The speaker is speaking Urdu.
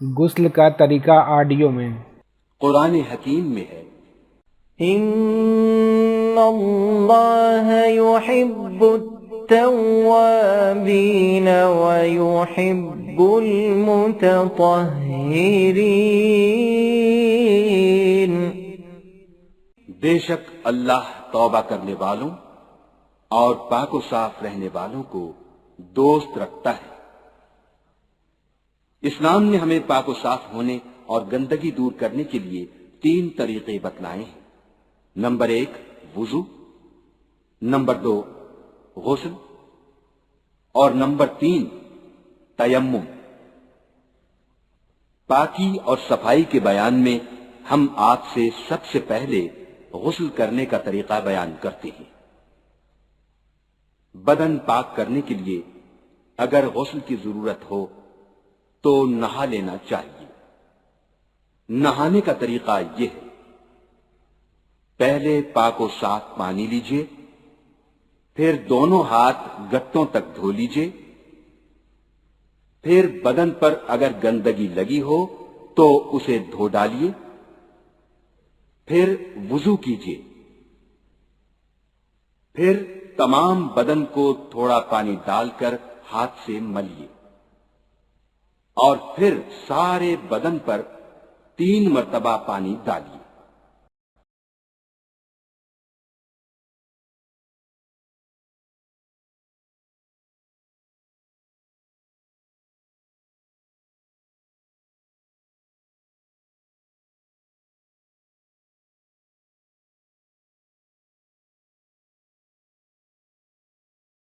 غسل کا طریقہ آڈیو میں قرآن حکیم میں ہے، ان اللہ یحب التوابین ویحب المتطہرین۔ بے شک اللہ توبہ کرنے والوں اور پاک و صاف رہنے والوں کو دوست رکھتا ہے۔ اسلام نے ہمیں پاک و صاف ہونے اور گندگی دور کرنے کے لیے 3 طریقے بتلائے ہیں۔ نمبر 1 وضو، نمبر 2 غسل، اور نمبر 3 تیمم۔ پاکی اور صفائی کے بیان میں ہم آپ سے سب سے پہلے غسل کرنے کا طریقہ بیان کرتے ہیں۔ بدن پاک کرنے کے لیے اگر غسل کی ضرورت ہو تو نہا لینا چاہیے۔ نہانے کا طریقہ یہ ہے، پہلے پاک و صاف پانی لیجئے، پھر دونوں ہاتھ گٹوں تک دھو لیجئے، پھر بدن پر اگر گندگی لگی ہو تو اسے دھو ڈالیے، پھر وضو کیجئے، پھر تمام بدن کو تھوڑا پانی ڈال کر ہاتھ سے ملیے، اور پھر سارے بدن پر 3 مرتبہ پانی ڈالیے۔